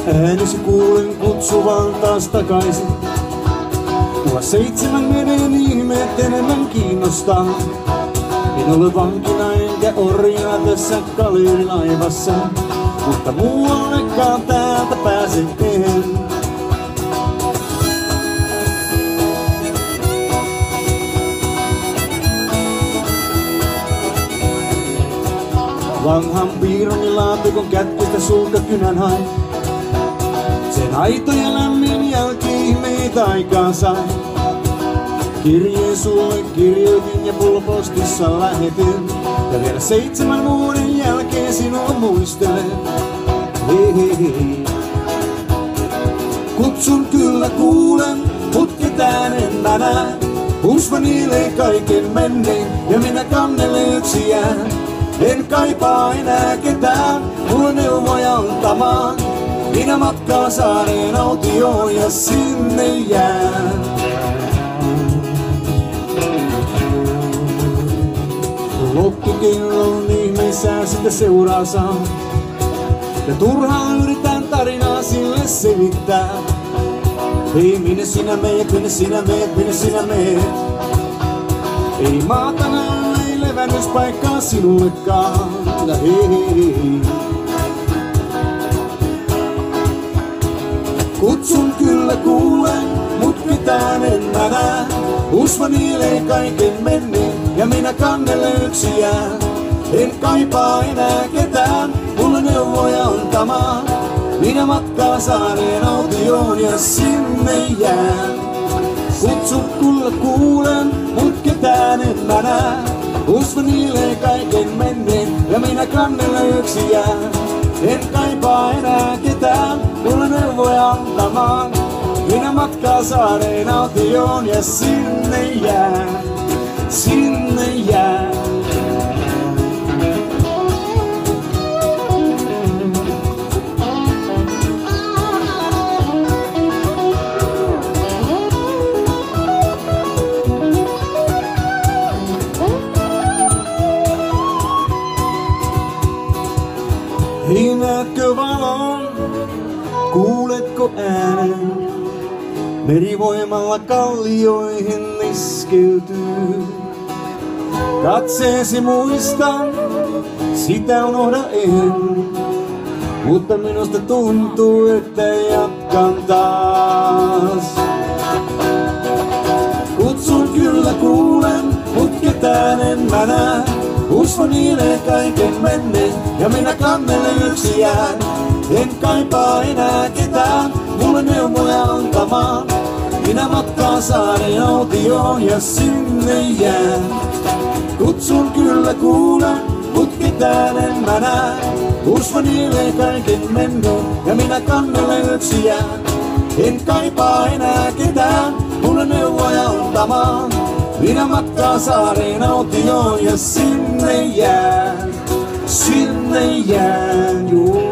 Äänesi kuulen kutsuvan taas takaisin. Mua 7 meren ihmeet enemmän kiinnostaa. En ole vankina enkä orjana tässä kaliirilaivassa, mutta muuallekaan täältä pääsen en. Vanhan piirongilaatikon kätköstä sulta kynän hain. Sen aito ja lämmin jälki ihmeitä aikaan sai. Kirjeen sulle kirjoitin ja pulpostissa lähetin. Ja vielä 7 vuoden jälkeen sinua muistelen. Hei hei hei. Kutsun kyllä kuulen, mut ketään en mä näe. Usva niilee kaiken menneen ja minä kannelle yksi jään. En kaipaa enää ketään, mulla neuvoja antamaan. Minä matkaan saareen autioon ja sinne jään. Loppukerron ihmeissään sitä seuraa saa. Ja turhaan yritän tarinaa sille selittää. Ei minne sinä meet, minne sinä meet, minne sinä meet. Ei maata näy, ei levennyspaikkaa sinullekaan. Hei hei hei. Kutsun kyllä kuulen, mut ketään en mä näe. Usva niilee kaiken menneen ja minä kannelle yksi jään. En kaipaa enää ketään, mulle neuvoja antamaan. Minä matkaan saareen autioon ja sinne jään. Kutsun kyllä kuulen, mut ketään en mä näe. Usva niilee kaiken menneen ja minä kannelle yksi jään. En kaipaa enää ketään, mulle neuvoja antamaan. Minä matkaan saareen autioon ja sinne jään. Sinne jään. Hei, näetkö valon? Kuuletko äänen? Merivoimalla kallioihin iskeytyy. Katseesi muistan, sitä unohda en. Mutta minusta tuntuu, että jatkan taas. Kutsun kyllä kuulen, mut ketään en mä näe. Usva niilee kaiken menneen ja minä kannelle yksi jään. En kaipaa enää ketään, mulle neuvoja antamaan. Minä matkaan saareen autioon ja sinne jään. Kutsun kyllä kuulen, mut ketään en mä näe. Usva niilee kaiken menneen ja minä kannelle yksi jään. En kaipaa enää ketään, mulle neuvoja antamaan. Minä matkaan saareen autioon ja sinne jään. Sinne jään, juu.